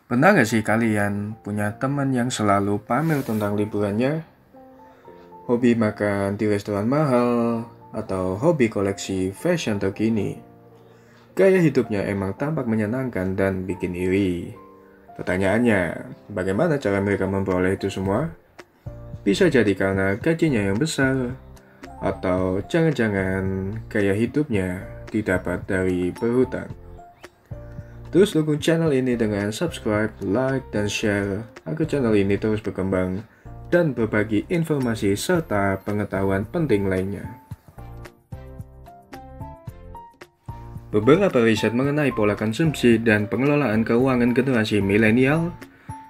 Pernah gak sih kalian punya teman yang selalu pamer tentang liburannya? Hobi makan di restoran mahal, atau hobi koleksi fashion terkini? Gaya hidupnya emang tampak menyenangkan dan bikin iri. Pertanyaannya, bagaimana cara mereka memperoleh itu semua? Bisa jadi karena gajinya yang besar, atau jangan-jangan gaya hidupnya didapat dari berhutang. Terus dukung channel ini dengan subscribe, like, dan share agar channel ini terus berkembang dan berbagi informasi serta pengetahuan penting lainnya. Beberapa riset mengenai pola konsumsi dan pengelolaan keuangan generasi milenial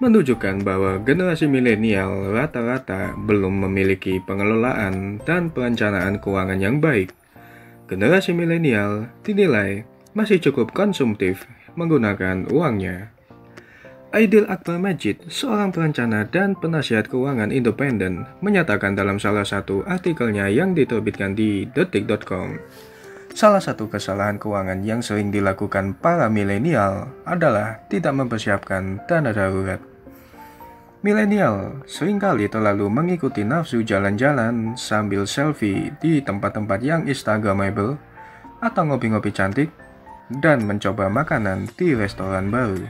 menunjukkan bahwa generasi milenial rata-rata belum memiliki pengelolaan dan perencanaan keuangan yang baik. Generasi milenial dinilai masih cukup konsumtif menggunakan uangnya. Aidil Akbar Majid, seorang perencana dan penasihat keuangan independen, menyatakan dalam salah satu artikelnya yang diterbitkan di detik.com, salah satu kesalahan keuangan yang sering dilakukan para milenial adalah tidak mempersiapkan dana darurat. Milenial seringkali terlalu mengikuti nafsu jalan-jalan sambil selfie di tempat-tempat yang instagramable atau ngopi-ngopi cantik dan mencoba makanan di restoran baru.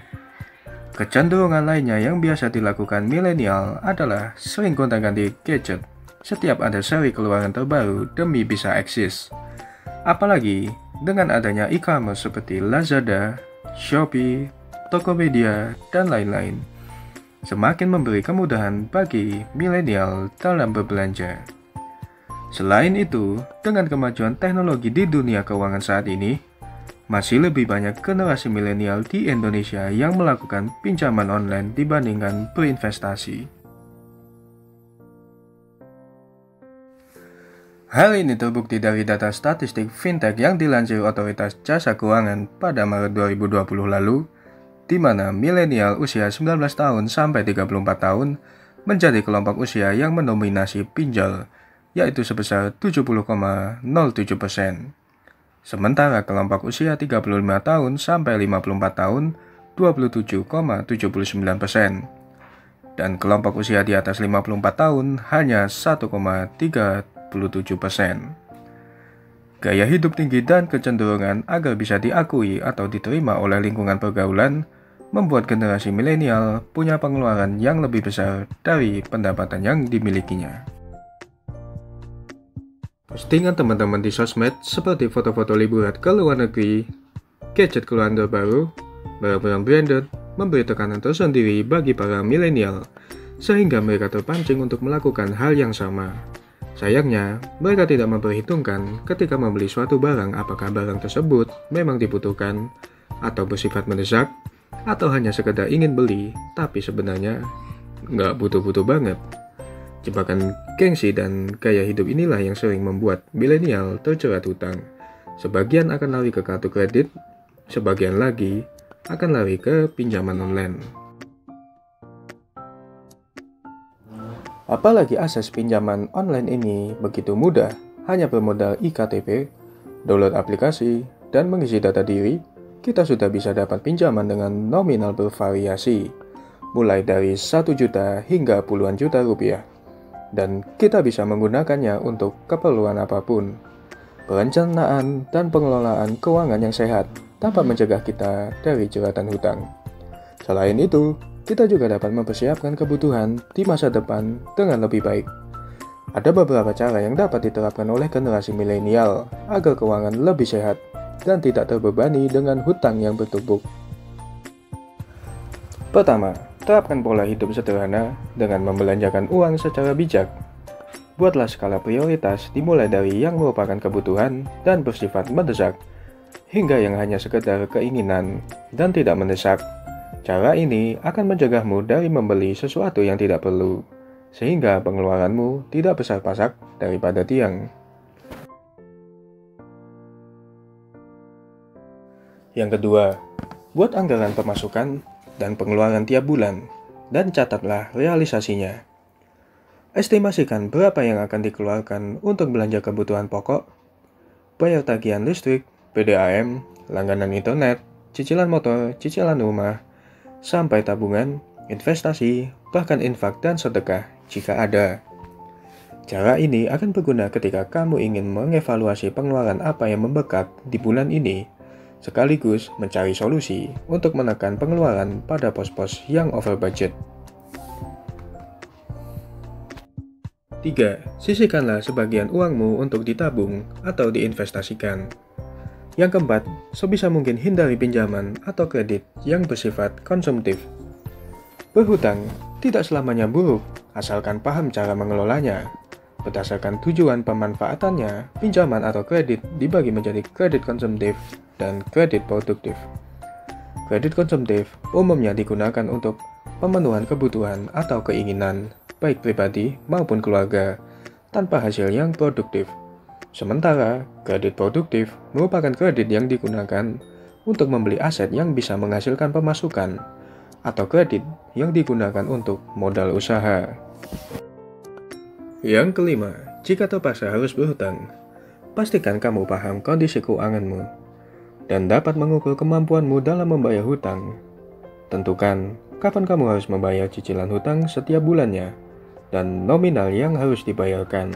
Kecenderungan lainnya yang biasa dilakukan milenial adalah sering gonta-ganti gadget setiap ada seri keluaran terbaru demi bisa eksis. Apalagi dengan adanya e-commerce seperti Lazada, Shopee, Tokopedia, dan lain-lain, semakin memberi kemudahan bagi milenial dalam berbelanja. Selain itu, dengan kemajuan teknologi di dunia keuangan saat ini, masih lebih banyak generasi milenial di Indonesia yang melakukan pinjaman online dibandingkan berinvestasi. Hal ini terbukti dari data statistik fintech yang dilansir Otoritas Jasa Keuangan pada Maret 2020 lalu, di mana milenial usia 19 tahun sampai 34 tahun menjadi kelompok usia yang mendominasi pinjol, yaitu sebesar 70,07%. Sementara kelompok usia 35 tahun sampai 54 tahun 27,79%. Dan kelompok usia di atas 54 tahun hanya 1,37%. Gaya hidup tinggi dan kecenderungan agar bisa diakui atau diterima oleh lingkungan pergaulan membuat generasi milenial punya pengeluaran yang lebih besar dari pendapatan yang dimilikinya. Postingan teman-teman di sosmed seperti foto-foto liburan ke luar negeri, gadget keluaran terbaru, barang-barang branded memberi tekanan tersendiri bagi para milenial, sehingga mereka terpancing untuk melakukan hal yang sama. Sayangnya, mereka tidak memperhitungkan ketika membeli suatu barang apakah barang tersebut memang dibutuhkan atau bersifat mendesak, atau hanya sekedar ingin beli, tapi sebenarnya nggak butuh-butuh banget. Jebakan gengsi dan gaya hidup inilah yang sering membuat milenial terjerat hutang. Sebagian akan lari ke kartu kredit, sebagian lagi akan lari ke pinjaman online. Apalagi akses pinjaman online ini begitu mudah, hanya bermodal iktp, download aplikasi, dan mengisi data diri, kita sudah bisa dapat pinjaman dengan nominal bervariasi, mulai dari 1 juta hingga puluhan juta rupiah. Dan kita bisa menggunakannya untuk keperluan apapun. Perencanaan dan pengelolaan keuangan yang sehat dapat mencegah kita dari jeratan hutang. Selain itu, kita juga dapat mempersiapkan kebutuhan di masa depan dengan lebih baik. Ada beberapa cara yang dapat diterapkan oleh generasi milenial agar keuangan lebih sehat dan tidak terbebani dengan hutang yang bertumpuk. Pertama, terapkan pola hidup sederhana dengan membelanjakan uang secara bijak. Buatlah skala prioritas dimulai dari yang merupakan kebutuhan dan bersifat mendesak, hingga yang hanya sekedar keinginan dan tidak mendesak. Cara ini akan mencegahmu dari membeli sesuatu yang tidak perlu, sehingga pengeluaranmu tidak besar pasak daripada tiang. Yang kedua, buat anggaran pemasukan dan pengeluaran tiap bulan, dan catatlah realisasinya. Estimasikan berapa yang akan dikeluarkan untuk belanja kebutuhan pokok, bayar tagihan listrik, PDAM, langganan internet, cicilan motor, cicilan rumah, sampai tabungan, investasi, bahkan infak dan sedekah jika ada. Cara ini akan berguna ketika kamu ingin mengevaluasi pengeluaran apa yang membengkak di bulan ini, sekaligus mencari solusi untuk menekan pengeluaran pada pos-pos yang over budget. 3. Sisihkanlah sebagian uangmu untuk ditabung atau diinvestasikan. Yang keempat, sebisa mungkin hindari pinjaman atau kredit yang bersifat konsumtif. Berhutang tidak selamanya buruk, asalkan paham cara mengelolanya. Berdasarkan tujuan pemanfaatannya, pinjaman atau kredit dibagi menjadi kredit konsumtif dan kredit produktif. Kredit konsumtif umumnya digunakan untuk pemenuhan kebutuhan atau keinginan, baik pribadi maupun keluarga, tanpa hasil yang produktif. Sementara, kredit produktif merupakan kredit yang digunakan untuk membeli aset yang bisa menghasilkan pemasukan, atau kredit yang digunakan untuk modal usaha. Yang kelima, jika terpaksa harus berhutang, pastikan kamu paham kondisi keuanganmu dan dapat mengukur kemampuanmu dalam membayar hutang. Tentukan kapan kamu harus membayar cicilan hutang setiap bulannya dan nominal yang harus dibayarkan.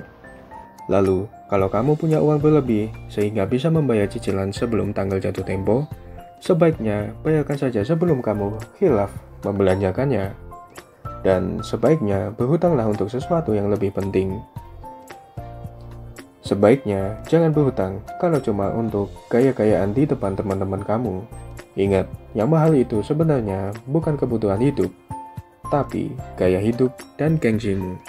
Lalu, kalau kamu punya uang berlebih sehingga bisa membayar cicilan sebelum tanggal jatuh tempo, sebaiknya bayarkan saja sebelum kamu khilaf membelanjakannya. Dan sebaiknya berhutanglah untuk sesuatu yang lebih penting. Sebaiknya jangan berhutang kalau cuma untuk gaya-gayaan di depan teman-teman kamu. Ingat, yang mahal itu sebenarnya bukan kebutuhan hidup, tapi gaya hidup dan gengsimu.